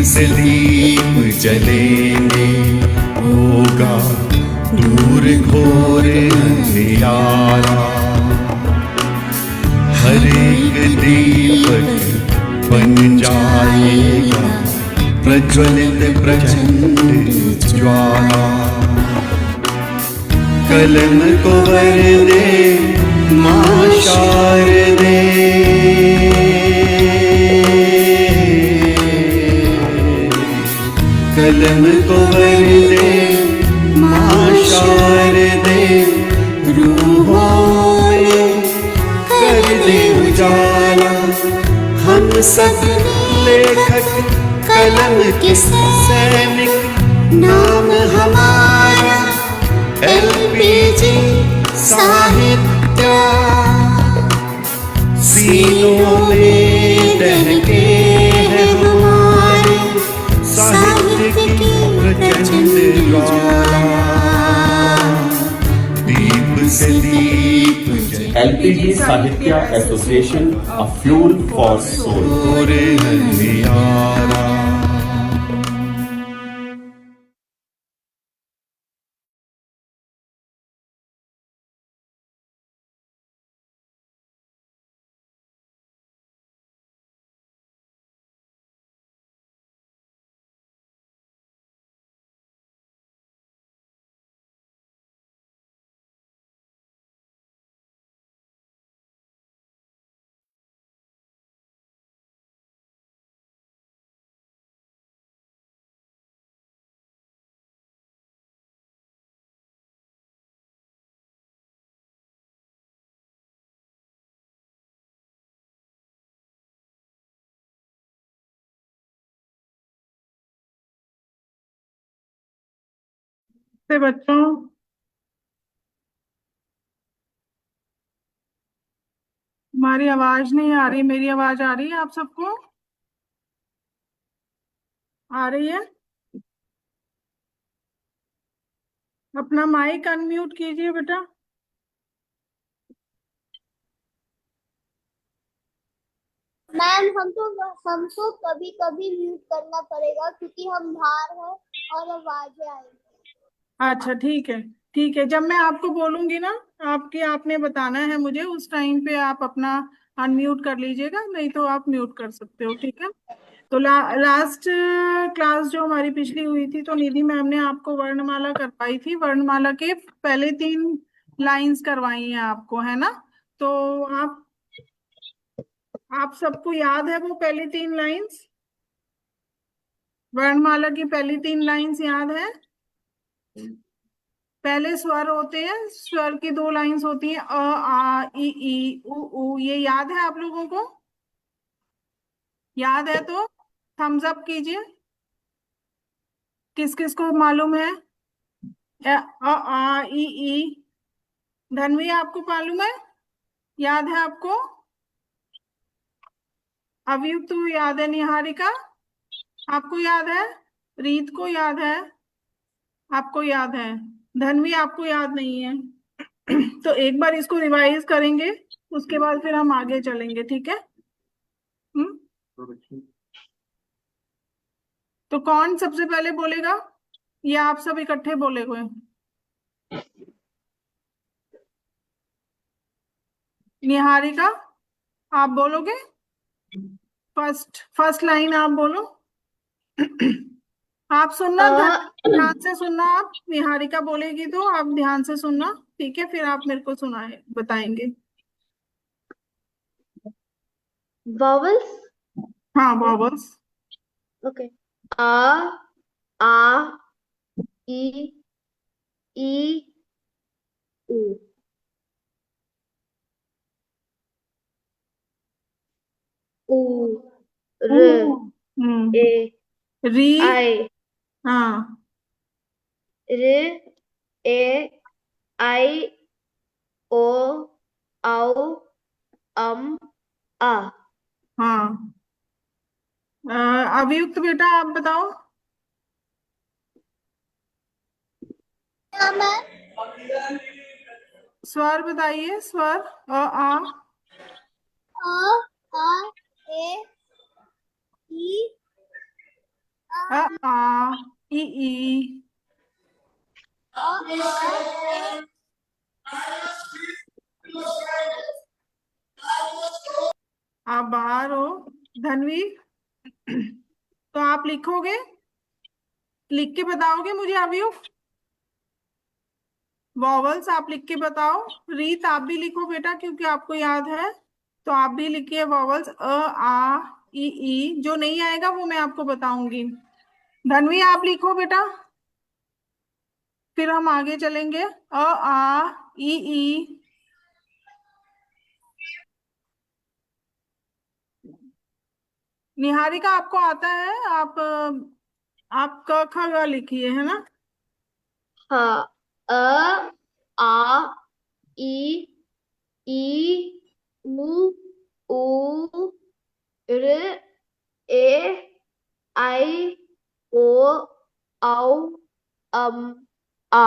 से दीप जलेंगे, होगा दूर घोर अंधियारा। हर एक दीपक बन जाएगा प्रज्वलित प्रचंड ज्वाला। कलम को वर दे मां शारदे, कलम को वर दे मां शारदे। रूहों में कर दे उजाला, हम सब लेखक कलम के सैनिक। नाम हमारा LPG साहित्य, सीनों में दहके हैं हमारे साहित्य की प्रचंड ज्वाला। दीप से दीप LPG Sahitya Association, a fuel for soul. अंधियारा। से बच्चों, हमारी आवाज नहीं आ रही। मेरी आवाज आ रही है आप सबको? आ रही है? अपना माइक अनम्यूट कीजिए बेटा। मैम हमको कभी कभी म्यूट करना पड़ेगा क्योंकि हम बाहर हैं और आवाजें आएंगी। अच्छा ठीक है, ठीक है। जब मैं आपको बोलूंगी ना, आपने बताना है मुझे, उस टाइम पे आप अपना अनम्यूट कर लीजिएगा, नहीं तो आप म्यूट कर सकते हो, ठीक है। तो लास्ट क्लास जो हमारी पिछली हुई थी, तो निधि मैम ने आपको वर्णमाला करवाई थी। वर्णमाला के पहले 3 लाइंस करवाई हैं आपको, है ना? तो आप सबको याद है वो पहली 3 लाइंस? वर्णमाला की पहली 3 लाइंस याद है? पहले स्वर होते हैं, स्वर की 2 लाइंस होती हैं, अ आ ई ई उ ऊ। ये याद है आप लोगों को? याद है तो थम्स अप कीजिए। किस किस को मालूम है? अ आ ई ई। धनवी आपको मालूम है? याद है आपको? अभियुक्त को याद है? निहारिका आपको याद है? रीत को याद है? आपको याद है? धनवी आपको याद नहीं है? तो एक बार इसको रिवाइज करेंगे, उसके बाद फिर हम आगे चलेंगे, ठीक है? तो कौन सबसे पहले बोलेगा, या आप सब इकट्ठे बोलेगे? निहारिका आप बोलोगे? फर्स्ट लाइन आप बोलो। आप सुनना, ध्यान से सुनना। आप निहारिका बोलेगी तो आप ध्यान से सुनना, ठीक है? फिर आप मेरे को सुनाए बताएंगे। वॉवल्स। हाँ, वॉवल्स। ओके। आ ई ई उ। उ र ए री। आई हाँ र ए आई ओ औ अम आ। हाँ। अभियुक्त बेटा आप बताओ। स्वर बताइए, स्वर। आ आ ए ई अ आ ई आप बाहर हो धनवी, तो आप लिखोगे, लिख के बताओगे मुझे अभी? वॉवल्स आप लिख के बताओ। रीत आप भी लिखो बेटा, क्योंकि आपको याद है, तो आप भी लिखिए वॉवल्स अ आ ई। जो नहीं आएगा वो मैं आपको बताऊंगी। धनवी आप लिखो बेटा, फिर हम आगे चलेंगे। अ आ ई। निहारिका आपको आता है? आप क ख ग लिखिए, है ना? हाँ। अ आ ई ई उ ऋ ए आई ओ औ अम आ।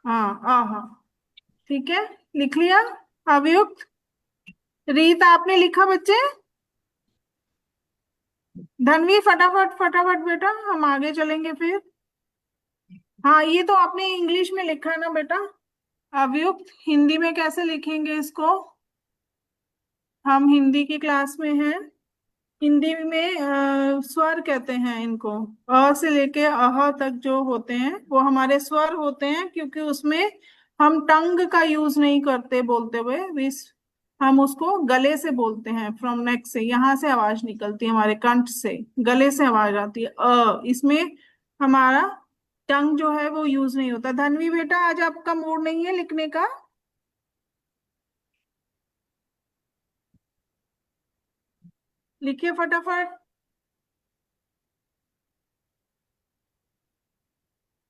हाँ हाँ, ठीक है, लिख लिया अवयुक्त। रीत आपने लिखा बच्चे? धनवी फटाफट फटाफट बेटा, हम आगे चलेंगे फिर। हाँ, ये तो आपने इंग्लिश में लिखा है ना बेटा? अवयुक्त हिंदी में कैसे लिखेंगे इसको? हम हिंदी की क्लास में हैं। हिंदी में स्वर कहते हैं इनको। अ से लेके अह तक जो होते हैं वो हमारे स्वर होते हैं, क्योंकि उसमें हम टंग का यूज नहीं करते बोलते हुए। हम उसको गले से बोलते हैं, फ्रॉम नेक से, यहाँ से आवाज निकलती है, हमारे कंठ से, गले से आवाज आती है इसमें हमारा टंग जो है वो यूज नहीं होता। धनवी बेटा आज आपका मूड नहीं है लिखने का? लिखिए फटाफट।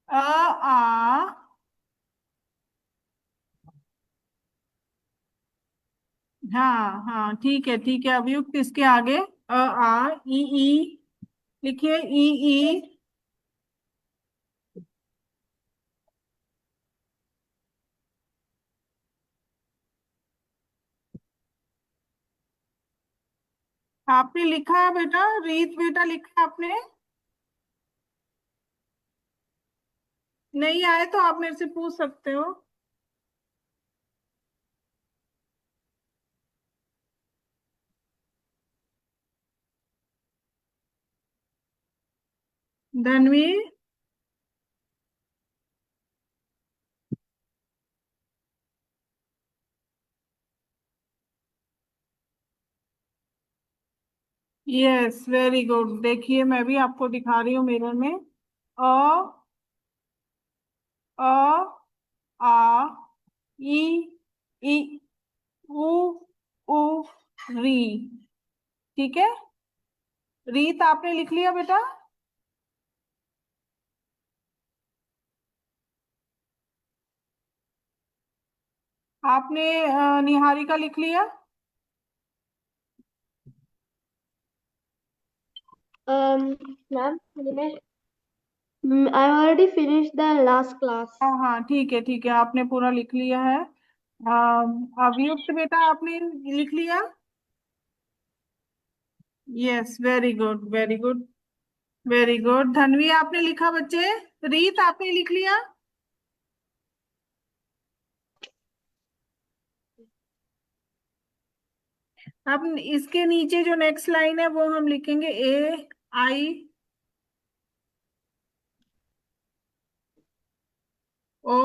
अ आ हाँ हाँ, ठीक है अभियुक्त, इसके आगे आ ई लिखिए ई। आपने लिखा बेटा? रीत बेटा लिखा आपने? नहीं आए तो आप मेरे से पूछ सकते हो। Dhanvi yes very good. देखिए मैं भी आपको दिखा रही हूँ मिरर में। अ अ आ ई ई उ उ री। ठीक है, रीत आपने लिख लिया बेटा? आपने निहारिका लिख लिया? Ma'am I already finished the last class. हाँ हाँ, ठीक है, आपने पूरा लिख लिया है। अभियुक्त बेटा आपने लिख लिया? Yes very good very good very good. Dhanvi आपने लिखा बच्चे? रीत आपने लिख लिया? अब इसके नीचे जो नेक्स्ट लाइन है वो हम लिखेंगे ए आई ओ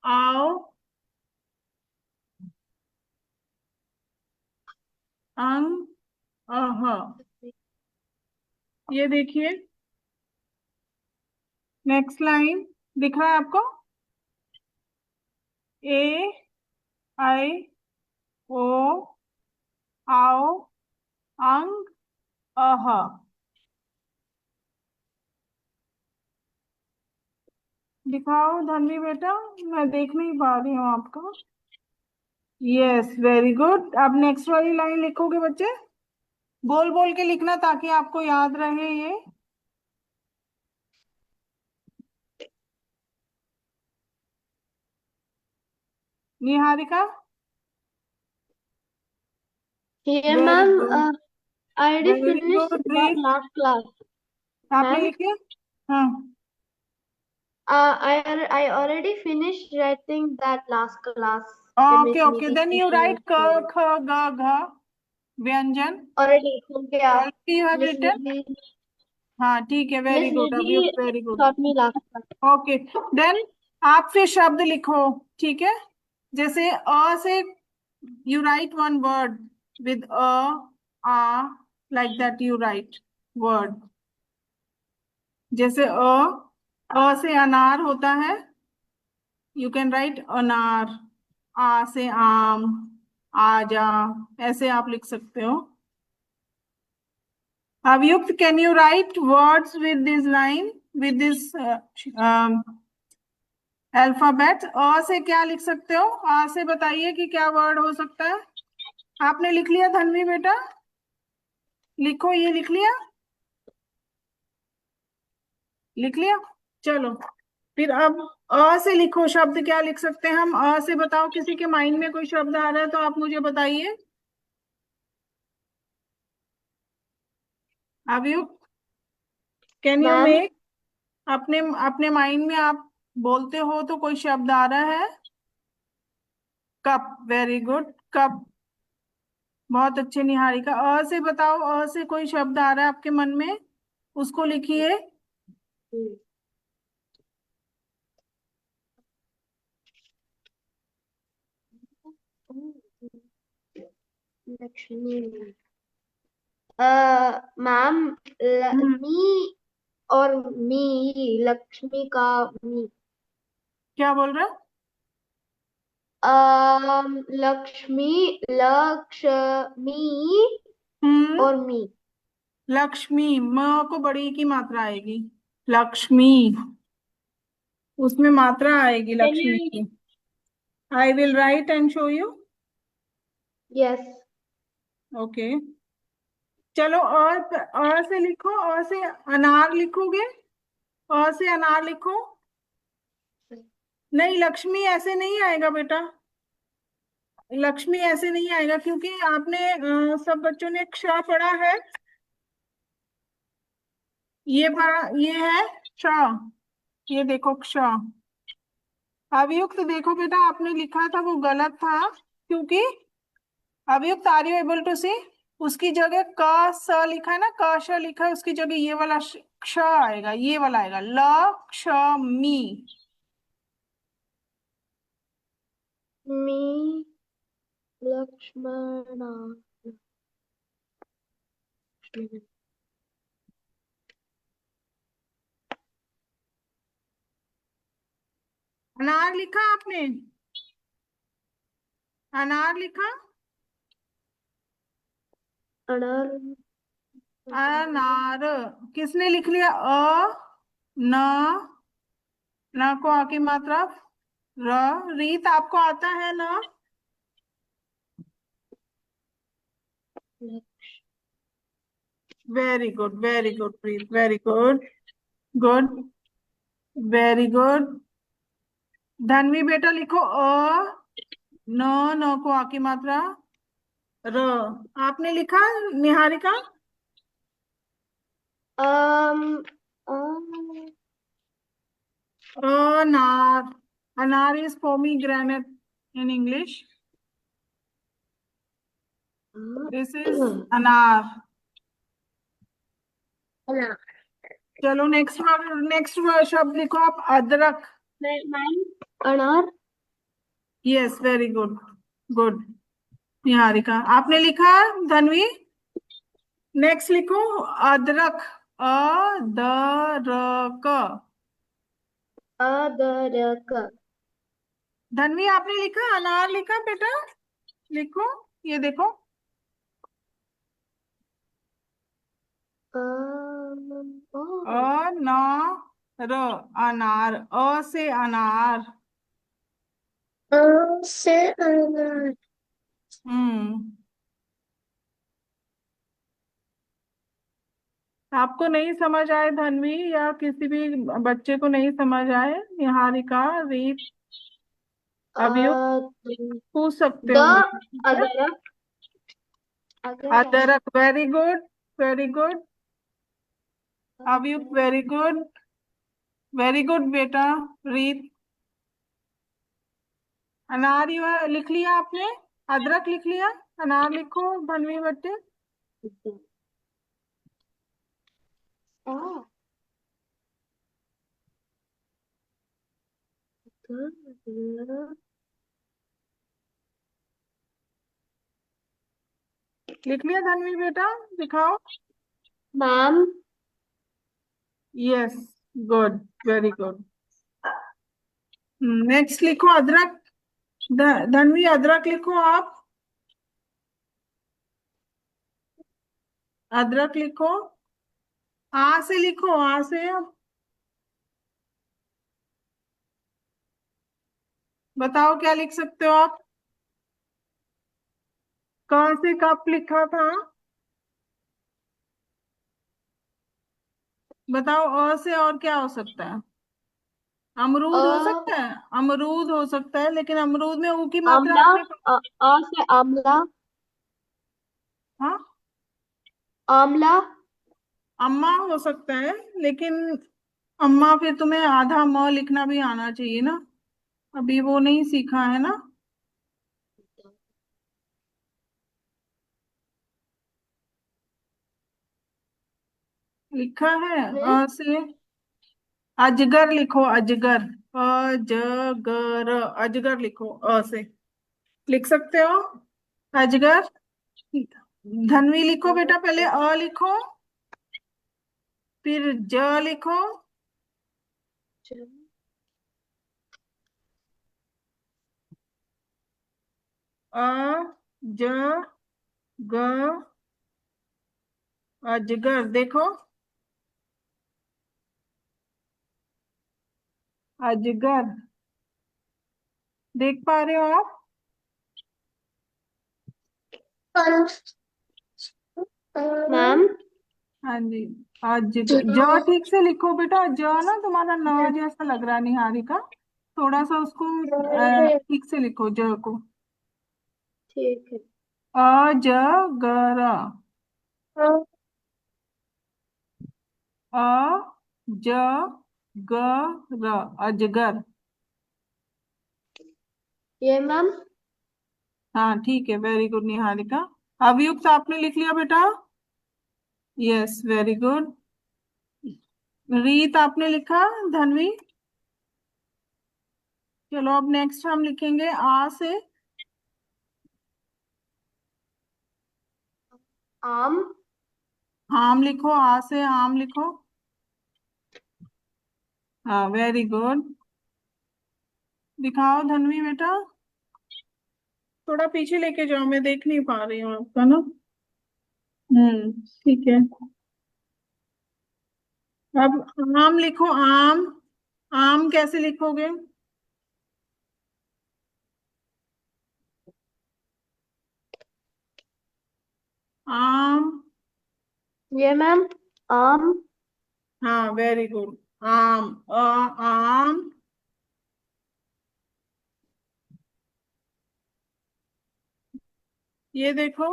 आओ अंग अह। ये देखिए नेक्स्ट लाइन दिख रहा है आपको? ए आई ओ आओ अंग अह। दिखाओ धनवी बेटा, मैं देख नहीं पा रही हूँ आपका। Yes very good. अब नेक्स्ट वाली लाइन लिखोगे बच्चे? बोल बोल के लिखना ताकि आपको याद रहे ये। Niharika? Here, very ma'am, good I already very finished good the रीत। last class. आपने Ma'am, लिख लिया? हाँ, I already finished writing that last class. Okay Miss okay, Nidhi then you teaching right क told. ख ग घ व्यंजन Already हो गया. Already you have Miss written. Nidhi, हाँ ठीक है, वेरी Miss गुड, अभी Nidhi very good. taught me last class. Okay, then आप फिर शब्द लिखो, ठीक है? जैसे अ से you write one word with आ, like that you write word. जैसे अ से अनार होता है, यू कैन राइट अनार। आ से आम, आजा, ऐसे आप लिख सकते हो। अवयुक्त, can you write words with this line, with this alphabet? अ से क्या लिख सकते हो? आ से बताइए कि क्या वर्ड हो सकता है। आपने लिख लिया धन्वी बेटा? लिखो, ये लिख लिया? लिख लिया? चलो, फिर अब अ से लिखो, शब्द क्या लिख सकते हैं हम? अ से बताओ, किसी के माइंड में कोई शब्द आ रहा है तो आप मुझे बताइए। अवयुक्त, कैन यू Ma'am, मेक, अपने अपने माइंड में आप बोलते हो तो कोई शब्द आ रहा है? कप, वेरी गुड, कप, बहुत अच्छे निहारिका। अ से बताओ, अ से कोई शब्द आ रहा है आपके मन में, उसको लिखिए। Lakshmi. Ma'am, हम्म, me और मी, लक्ष्मी का मी. क्या बोल रहे हो? लक्ष्मी, लक्ष्मी हम्म, और मी. लक्ष्मी, म को बड़ी की मात्रा आएगी, लक्ष्मी, उसमें मात्रा आएगी Can लक्ष्मी you? की। I will write and show you. Yes. Okay, चलो, और से लिखो, और से अनार लिखोगे? और से अनार लिखो। नहीं, लक्ष्मी ऐसे नहीं आएगा बेटा, लक्ष्मी ऐसे नहीं आएगा, क्योंकि आपने सब बच्चों ने क्ष पढ़ा है, ये पढ़ा, ये है क्ष, ये देखो क्ष। अभियुक्त देखो बेटा, आपने लिखा था वो गलत था, क्योंकि अभियुक्त, आर यू एबल टू सी? उसकी जगह क स लिखा है ना, क श लिखा है, उसकी जगह ये वाला क्ष आएगा, ये वाला आएगा, ल क्ष मी। मी, लक्ष्मणा. अनार लिखा आपने? अनार लिखा? अनार. अनार किसने लिख लिया? न, न को आकी मात्रा र। रीत, आपको आता है ना? वेरी गुड, वेरी गुड रीत, very good, good, very good. Dhanvi बेटा लिखो न, न को आकी मात्रा र। आपने लिखा निहारिका? um अनार, अनार is pomegranate in English, this is अनार। चलो, नेक्स्ट वर्ड, नेक्स्ट शब्द लिखो आप, अदरक। अनार. Yes, very good, good Niharika, आपने लिखा धनवी? नेक्स्ट लिखो अदरक, अदरक। अदरक. धनवी, आपने लिखा अनार लिखा बेटा? लिखो, ये देखो, अनार, अनार, अ से अनार। से अनार. हम्म, आपको नहीं समझ आए धनवी, या किसी भी बच्चे को नहीं समझ आए, निहारिका, रीत, अभियुक्त, पूछ सकते द हो मुझसे, ठीक है? अदरक. अदरक. अदरक, वेरी गुड, वेरी गुड। अभियुक्त वेरी गुड बेटा। रीत, अनार लिख लिया आपने? अदरक लिख लिया? अनार लिखो धनवी बट्टे। लिख लिया धनवी बेटा? दिखाओ। Ma'am yes, good, very good. Next लिखो अदरक। धनवी अदरक लिखो आप। अदरक लिखो। आ से लिखो, आ से। बताओ क्या लिख सकते हो आप? कौन से कप लिखा था? बताओ। अ से और क्या हो सकता है? अमरूद हो सकता है? अमरूद हो सकता है, लेकिन अमरूद में ऊ की मात्रा आमला, आपने आ से आमला, हाँ, आमला। अम्मा हो सकता है, लेकिन अम्मा फिर तुम्हें आधा म लिखना भी आना चाहिए ना। अभी वो नहीं सीखा है ना। लिखा है हम्म। अ से। अजगर लिखो, अजगर। अजगर, अजगर लिखो अ से। लिख सकते हो अजगर? धनवी लिखो बेटा, पहले अ लिखो, फिर ज लिखो। अ, ज, ग, अजगर। देखो, अजगर देख पा रहे हो आप? मैम हाँ जी। अजगर, ज ठीक से लिखो बेटा। ज ना तुम्हारा न जैसा लग रहा है निहारिका। थोड़ा सा उसको ठीक से लिखो ज को। ठीक है। अजगर। अ, ज, ग, र, अजगर। ये मैम। हाँ ठीक है, वेरी गुड निहारिका। अभियुक्त आपने लिख लिया बेटा? Yes, very good. रीत आपने लिखा? धनवी? चलो अब नेक्स्ट हम लिखेंगे आ से। आम, आम लिखो, आ से आम लिखो। हाँ, वेरी गुड। दिखाओ धनवी बेटा। थोड़ा पीछे लेके जाओ, मैं देख नहीं पा रही हूँ आपका ना। ठीक है। अब आम लिखो, आम। आम कैसे लिखोगे? आम। ये मैम। आम, हाँ, वेरी गुड। आम, आम। ये देखो,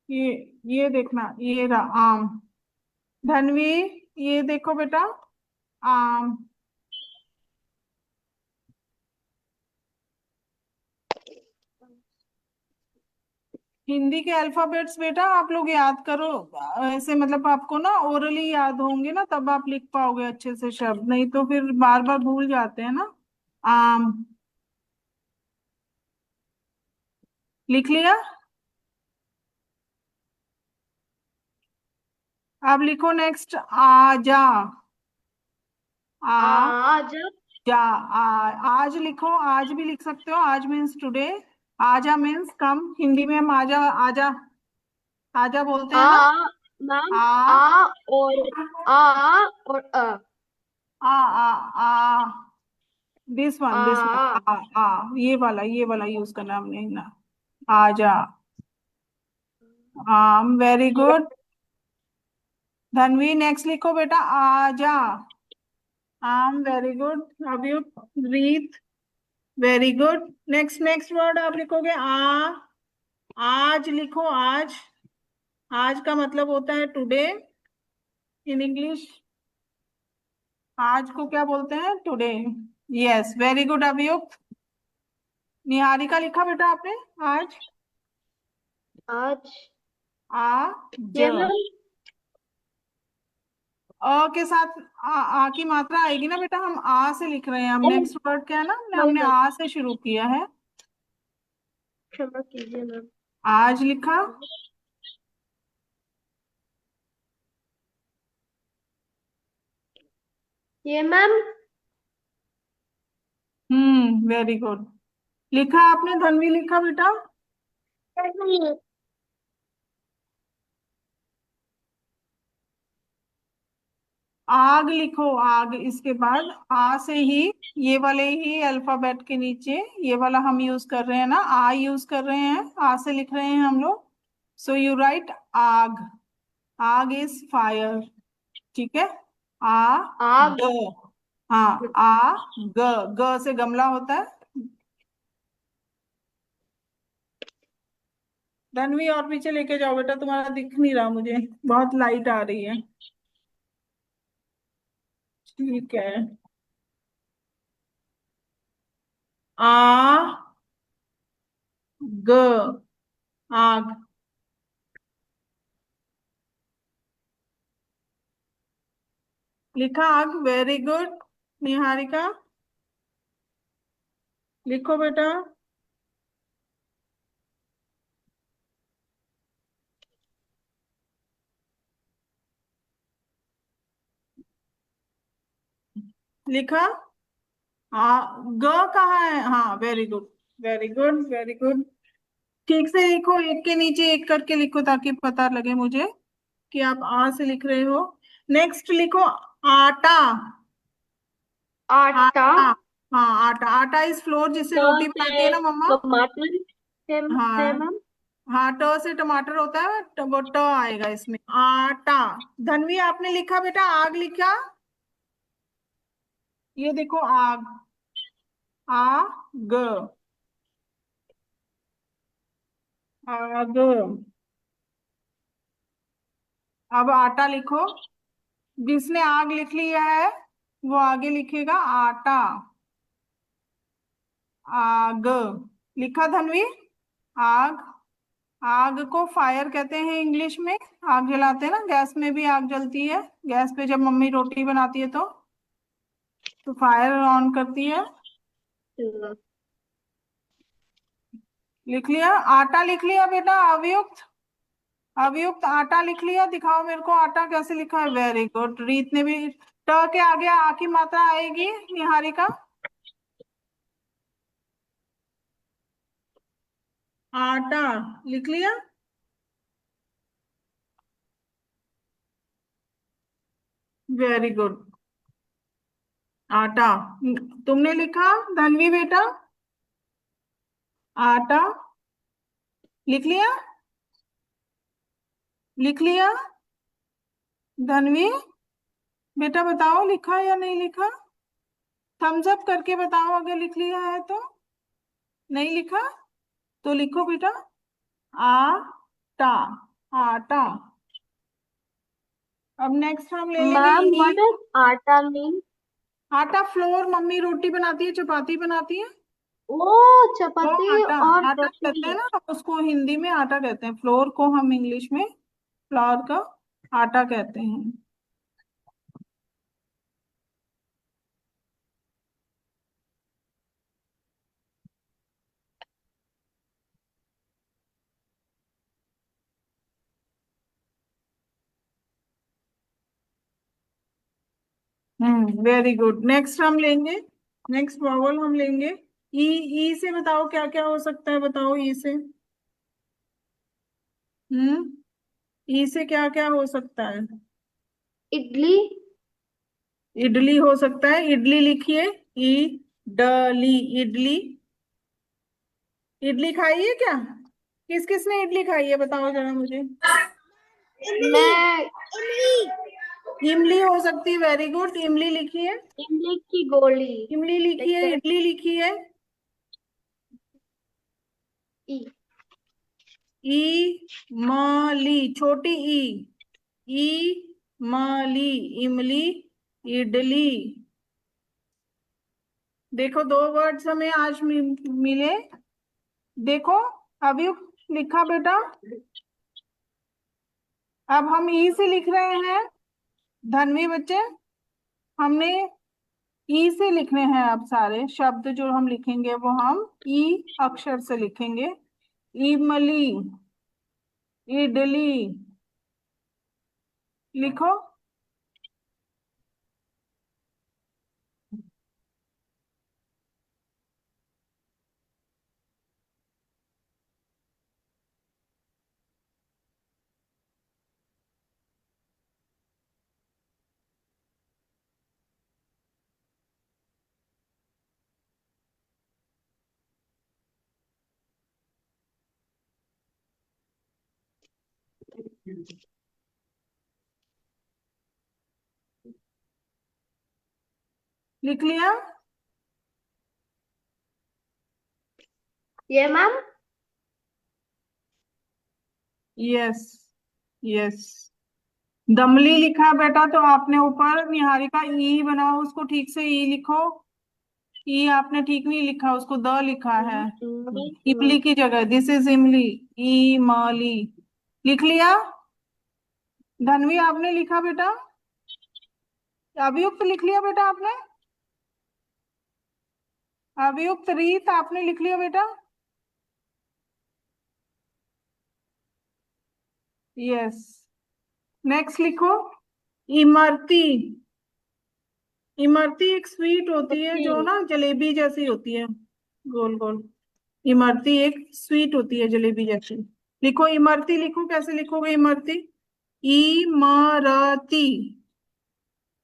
ये ये देखना, ये रहा आम। धनवी, ये देखो बेटा, आम। हिंदी के अल्फाबेट्स बेटा आप लोग याद करो। ऐसे मतलब आपको ना ओरली याद होंगे ना, तब आप लिख पाओगे अच्छे से शब्द, नहीं तो फिर बार बार भूल जाते हैं ना। आम लिख लिया? अब लिखो नेक्स्ट, आजा। आ, आज, जा, आज लिखो। आज भी लिख सकते हो, आज मीन्स टुडे। आजा मीन्स कम। हिंदी में हम आजा, आजा, आजा बोलते हैं ना। आ मैम। आ, और आ और अ। आ दिस वन आ, ये वाला यूज करना हमने ना। आजा, आम, वेरी गुड। धनवी नेक्स्ट लिखो बेटा, आजा। आम, वेरी गुड। अभी रीत, very good. Next next word आप लिखोगे आ। आज लिखो, आज। आज का मतलब होता है टुडे इन इंग्लिश। आज को क्या बोलते हैं? टुडे। यस, वेरी गुड अभियुक्त। निहारिका लिखा बेटा आपने? आज। आज। आज। ये मैम। अ के साथ आ की मात्रा आएगी ना बेटा, हम आ से लिख रहे हैं। हम नेक्स्ट वर्ड क्या है ना, हमने वही हमने मैम, आ से शुरू किया है। क्षमा कीजिए मैम। आज लिखा। ये मैम। Very good. लिखा आपने? धनवी लिखा बेटा? आग लिखो, आग। इसके बाद आ से ही, ये वाले ही अल्फाबेट के नीचे ये वाला हम यूज कर रहे हैं ना, आ यूज कर रहे हैं, आ से लिख रहे हैं हम लोग। सो यू राइट आग। आग इज फायर। ठीक है। आ आग। ग। हाँ, आ ग। ग से गमला होता है। धनवी और पीछे लेके जाओ बेटा, तुम्हारा दिख नहीं रहा मुझे, बहुत लाइट आ रही है। ठीक है। आ ग। आग। लिखा आग, वेरी गुड। निहारिका लिखो बेटा। लिखा। ग कहाँ है? हाँ, very good, very good, very good. ठीक से लिखो, एक के नीचे एक करके लिखो ताकि पता लगे मुझे कि आप आ से लिख रहे हो। नेक्स्ट लिखो आटा। आटा। आटा। हाँ, आटा। आटा इज फ्लोर, जिससे ट रोटी बनाती है से ना मम्मा। टमाटर है हाँ। मैम। हाँ, ट से टमाटर होता है, वो ट आएगा इसमें। आटा। धनवी आपने लिखा बेटा? आग लिखा? ये देखो आग। आग। आग। अब आटा लिखो। जिसने आग लिख लिया है वो आगे लिखेगा आटा। आग। लिखा धनवी? आग। आग को फायर कहते हैं इंग्लिश में। आग जलाते हैं ना, गैस में भी आग जलती है। गैस पे जब मम्मी रोटी बनाती है तो फायर ऑन करती है। लिख लिया? आटा लिख लिया बेटा? अवयुक्त। अवयुक्त आटा लिख लिया? दिखाओ मेरे को आटा कैसे लिखा है। Very good. रीत ने भी। ट के आगे आ की मात्रा आएगी निहारिका? आटा लिख लिया? Very good. आटा। तुमने लिखा धनवी बेटा? आटा लिख लिया? लिख लिया धनवी? बेटा बताओ लिखा या नहीं लिखा? थम्स अप करके बताओ अगर लिख लिया है तो। नहीं लिखा तो लिखो बेटा। आटा। आटा। अब नेक्स्ट हम ले लेंगे मैम, ई। व्हाट डज आटा मीन? आटा फ्लोर, मम्मी रोटी बनाती है, चपाती बनाती है। ओ, वो चपाती आटा। और आटा कहते हैं रोटी। ना, उसको हिंदी में आटा कहते हैं। फ्लोर को हम इंग्लिश में फ्लोर का आटा कहते हैं। Very good. नेक्स्ट हम लेंगे, नेक्स्ट वॉवल हम लेंगे ई। ई से बताओ क्या क्या हो सकता है, बताओ ई से। ई से क्या क्या हो सकता है? इडली। इडली हो सकता है। इडली लिखिए। ई डली, इडली। इडली खाई है क्या? किस किस ने इडली खाई है बताओ जरा मुझे। इमली। मैं। इमली। इमली हो सकती है, वेरी गुड। इमली लिखिए। इमली की गोली। इमली लिखिए, इडली लिखिए। ई। ई मली, छोटी ई मली, इमली, इडली। देखो दो वर्ड्स हमें आज मिले। देखो अभी लिखा बेटा। अब हम ई से लिख रहे हैं धन्वी बच्चे। हमने ई से लिखने हैं। अब सारे शब्द जो हम लिखेंगे वो हम ई अक्षर से लिखेंगे। इमली, इडली, लिखो। लिख लिया? ये मैम। Yes, yes. दमली लिखा बेटा तो आपने ऊपर निहारिका ई बना, उसको ठीक से ई लिखो। ई आपने ठीक नहीं लिखा, उसको द लिखा है इमली की जगह। दिस इज इमली, ई माली। लिख लिया? धनवी आपने लिखा बेटा? अभियुक्त लिख लिया बेटा आपने? अभियुक्त रीत आपने लिख लिया बेटा? यस। नेक्स्ट लिखो इमरती। इमरती एक स्वीट होती है जो ना जलेबी जैसी होती है, गोल गोल। इमरती एक स्वीट होती है जलेबी जैसी। लिखो इमरती, लिखो। कैसे लिखोगे इमरती? इमरती,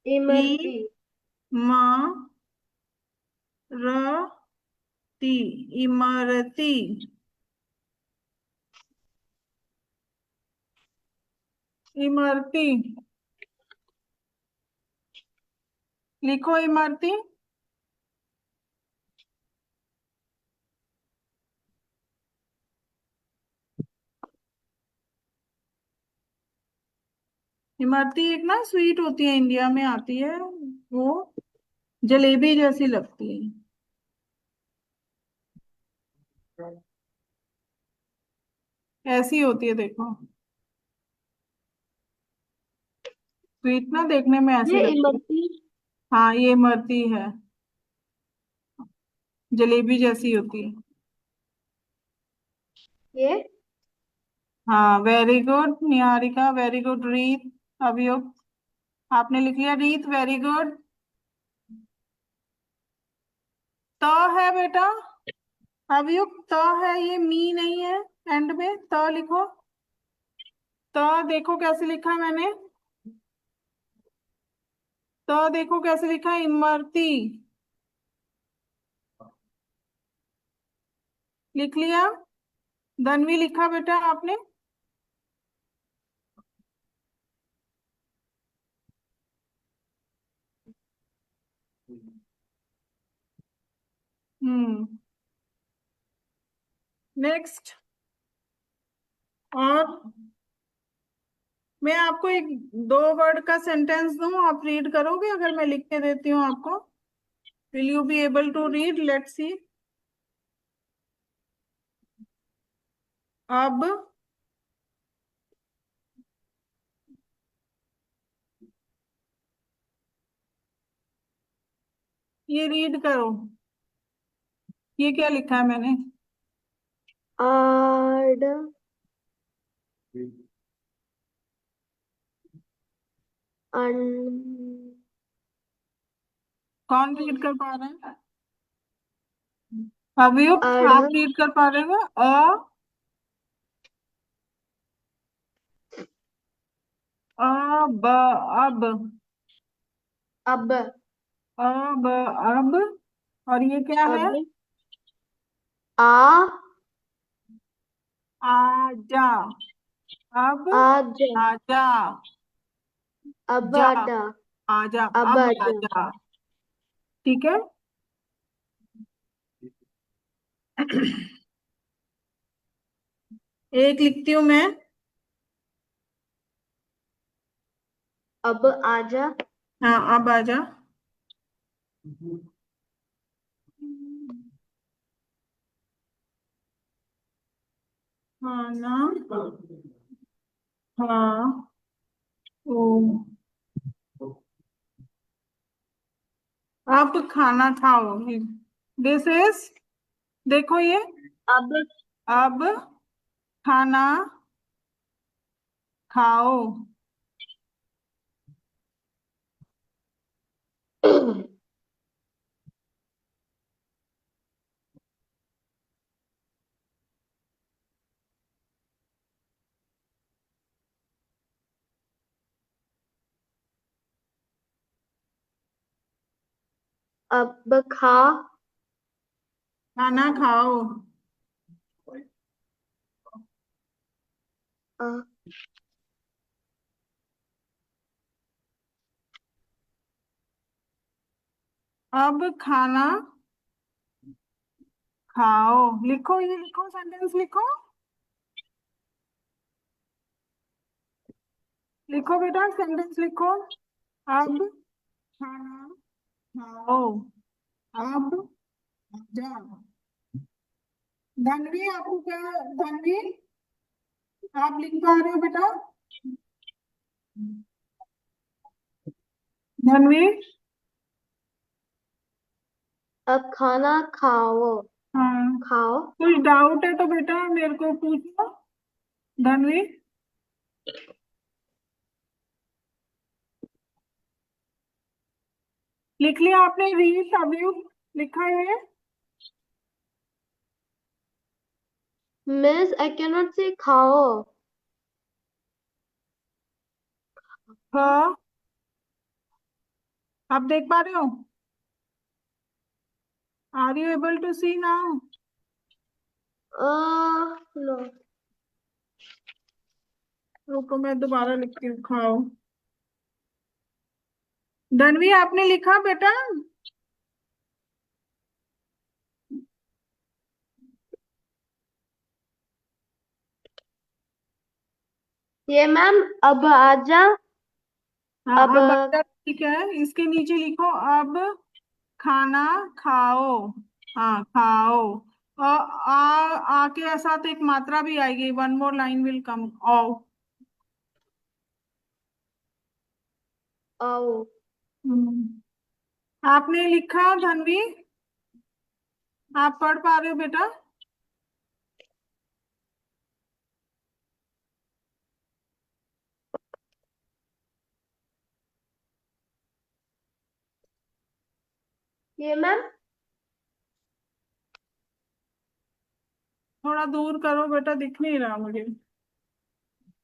इमरती। इमरती, इमरती। इमरती, लिखो इमरती। इमरती एक ना स्वीट होती है, इंडिया में आती है, वो जलेबी जैसी लगती है। ऐसी होती है, देखो। स्वीट ना देखने में ऐसी ये लगती है। इमरती। हाँ, ये इमरती है, जलेबी जैसी होती है। ये हाँ, very good Niharika, very good रीत। अभियुक्त आपने लिख लिया रीत, वेरी गुड। त है बेटा, अभियुक्त त है, ये मी नहीं है। एंड में त लिखो। त देखो कैसे लिखा है मैंने। त देखो कैसे लिखा है, इमरती। लिख लिया? धनवी लिखा बेटा आपने? नेक्स्ट। और मैं आपको एक दो वर्ड का सेंटेंस दूं, आप रीड करोगे अगर मैं लिख के देती हूँ आपको? Will you be able to read? Let's see. अब ये रीड करो। ये क्या लिखा है मैंने? आड अन कौन रीड कर पा रहे हैं? अभियुक्त अड़ आप रीड कर पा रहे हो? अब, अब, अब अब। और ये क्या है? अब आ आजा। अब आजा। आजा, अब जा, आजा। आजा, अब अब आजा। आजा। ठीक है। एक लिखती हूँ मैं। अब आजा। हाँ, अब आजा। हाँ ना। हाँ। ओ। अब खाना खाओ। दिस इज, देखो ये, अब अब खाना खाओ। अब खा। खाना खाओ। अ, अब खाना खाओ। लिखो, ये लिखो, सेंटेंस लिखो। लिखो बेटा, सेंटेंस लिखो। अब खाना खाओ। अब जाओ। धनवी, आपको क्या, धनवी, आप लिख पा रहे हो बेटा? धनवी। अब खाना खाओ। हाँ, खाओ। कुछ डाउट है तो बेटा मेरे को पूछो। धनवी, लिख लिया आपने? रीड अभी लिखा है? मिस आई कैन नॉट से खाओ। हाँ, आप देख पा रहे हो? Are you able to see now? No. रुको, मैं दोबारा लिखती हूँ, खाओ। धनवी, आपने लिखा बेटा? ये मैम, अब आजा। हाँ, अब अब बच्चा ठीक है, इसके नीचे लिखो अब खाना खाओ। हाँ, खाओ। और के साथ एक मात्रा भी आएगी, one more line will come. ओ। आओ। आपने लिखा धनवी? आप पढ़ पा रहे हो बेटा? ये मैम, थोड़ा दूर करो बेटा, दिख नहीं रहा मुझे।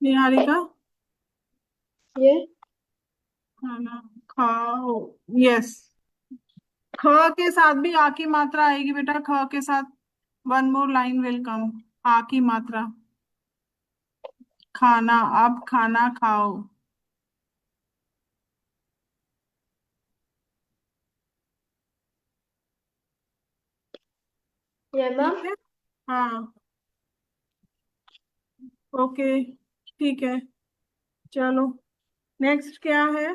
निहारिका, ये खाना खाओ। यस। ख के साथ भी आ की मात्रा आएगी बेटा, ख के साथ one more line will come. आ की मात्रा। खाना, अब खाना खाओ। ये मैम, ठीक है। हाँ। ओके, ठीक है। चलो, नेक्स्ट क्या है?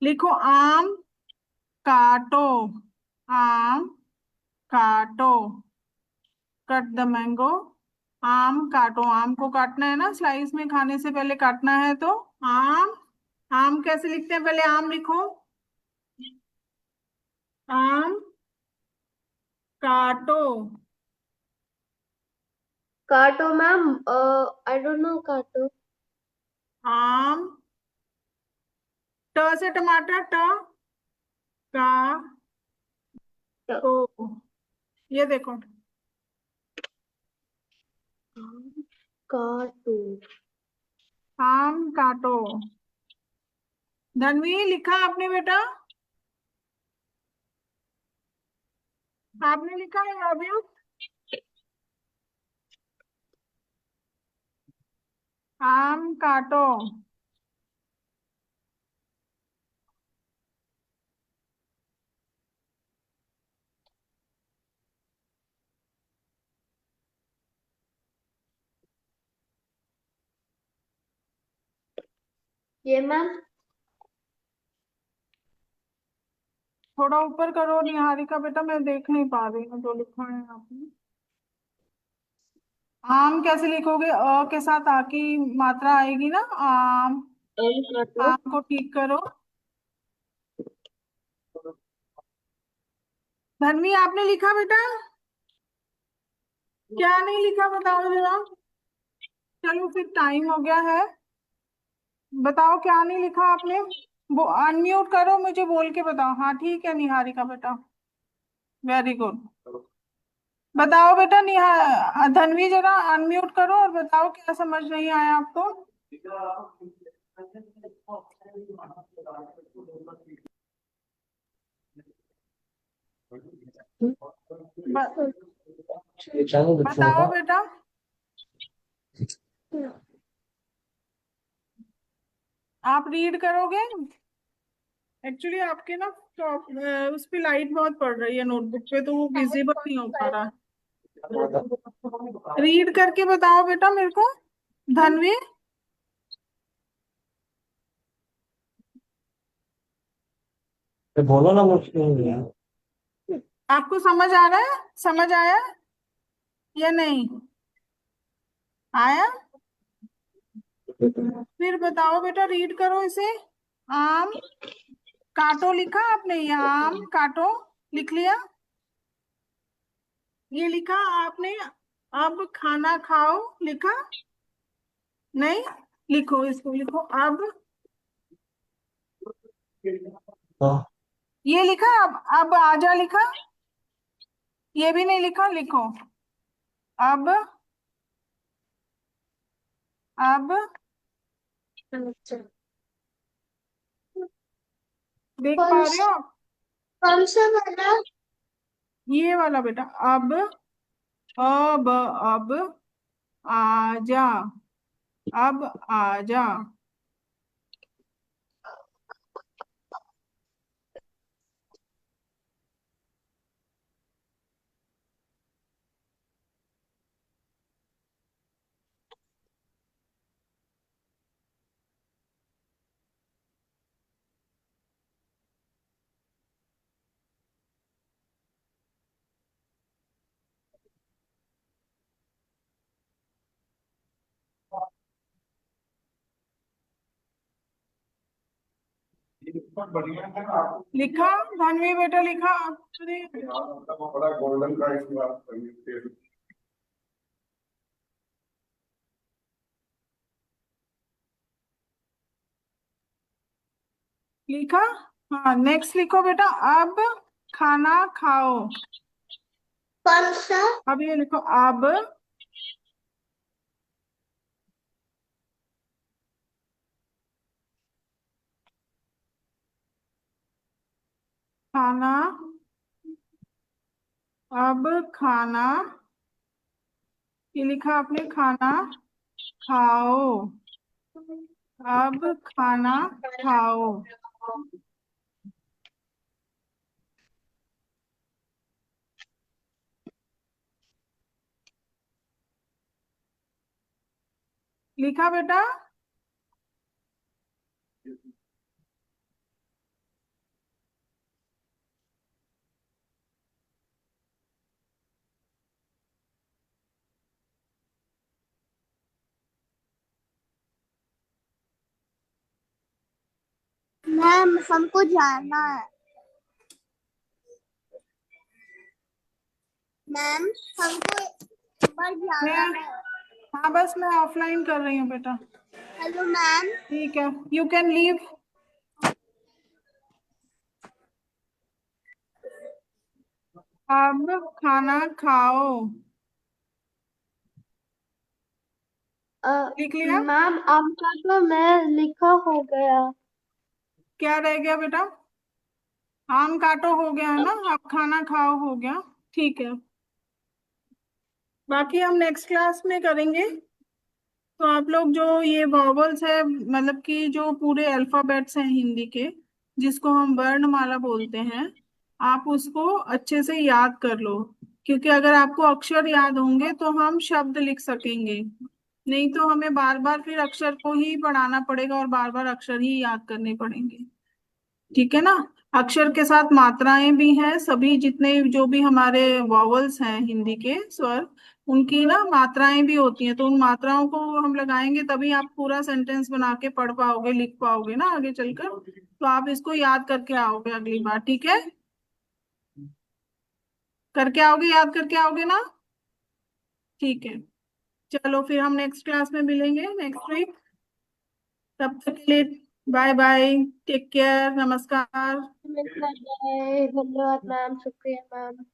लिखो आम काटो। आम काटो। Cut the mango. आम काटो, आम को काटना है ना, स्लाइस में खाने से पहले काटना है तो। आम, आम कैसे लिखते हैं? पहले आम लिखो। आम काटो। काटो मैम। आई डोंट नो काटो। आम, ट से टमाटर, ट, का, तो। ये देखो, काटो। आम काटो। धनवी, लिखा आपने बेटा? आपने लिखा है अभी? आम काटो। ये मैम। थोड़ा ऊपर करो निहारिका बेटा, मैं देख नहीं पा रही हूँ जो लिखा है आपने। आम कैसे लिखोगे? अ के साथ आ की मात्रा आएगी ना, आम। आम को ठीक करो। धन्वी आपने लिखा बेटा? क्या नहीं लिखा बताओ जरा। चलो फिर टाइम हो गया है। बताओ क्या नहीं लिखा आपने। वो अनम्यूट करो, मुझे बोल के बताओ। हाँ ठीक है निहारिका बेटा, वेरी गुड। बताओ बेटा धन्वी जरा अनम्यूट करो और बताओ क्या समझ नहीं आया आपको। ब, बताओ बेटा। आप रीड करोगे? एक्चुअली आपके ना उस पे लाइट बहुत पड़ रही है नोटबुक पे, तो वो विजिबल नहीं हो पा रहा। रीड करके बताओ बेटा मेरे को, धनवी। बोलो ना, मुश्किल। आपको समझ आ रहा है? समझ आया या नहीं आया? फिर बताओ बेटा, रीड करो इसे। आम काटो लिखा आपने, ये आम काटो लिख लिया? ये लिखा आपने? अब खाना खाओ लिखा? नहीं, लिखो इसको, लिखो अब। हाँ। ये लिखा अब आजा लिखा? ये भी नहीं लिखा, लिखो अब। अब देख पा कौन रहे सा हो आप? कौन सा वाला? ये वाला बेटा, अब आजा, अब आजा। लिखा धनवी बेटा, लिखा? अरे लिखा? हाँ नेक्स्ट लिखो बेटा, अब खाना खाओ। कौन सा? अब ये लिखो, अब खाना, अब खाना, ये लिखा आपने खाना खाओ। अब खाना खाओ। लिखा बेटा? मैम हमको जाना है। मैम हमको एक बार जाना मैं है। हाँ बस मैं ऑफलाइन कर रही हूँ बेटा। Hello ma'am. ठीक है, यू कैन लीव। अब खाना खाओ। लिख लिया? मैम आपका तो मैं लिखा हो गया। क्या रह गया बेटा? आम काटो हो गया है ना, अब खाना खाओ हो गया। ठीक है, बाकी हम नेक्स्ट क्लास में करेंगे। तो आप लोग जो ये वॉवल्स है, मतलब कि जो पूरे अल्फाबेट्स हैं हिंदी के, जिसको हम वर्णमाला बोलते हैं, आप उसको अच्छे से याद कर लो। क्योंकि अगर आपको अक्षर याद होंगे तो हम शब्द लिख सकेंगे। नहीं तो हमें बार बार फिर अक्षर को ही पढ़ाना पड़ेगा और बार बार अक्षर ही याद करने पड़ेंगे। ठीक है ना। अक्षर के साथ मात्राएं भी हैं, सभी जितने जो भी हमारे वॉवल्स हैं हिंदी के स्वर, उनकी ना मात्राएं भी होती हैं, तो उन मात्राओं को हम लगाएंगे तभी आप पूरा सेंटेंस बना के पढ़ पाओगे, लिख पाओगे ना आगे चलकर। तो आप इसको याद करके आओगे अगली बार, ठीक है। करके आओगे, याद करके आओगे ना। ठीक है। चलो फिर हम नेक्स्ट क्लास में मिलेंगे नेक्स्ट वीक। तब तक के लिए बाय बाय, टेक केयर, नमस्कार। धन्यवाद मैम, शुक्रिया मैम।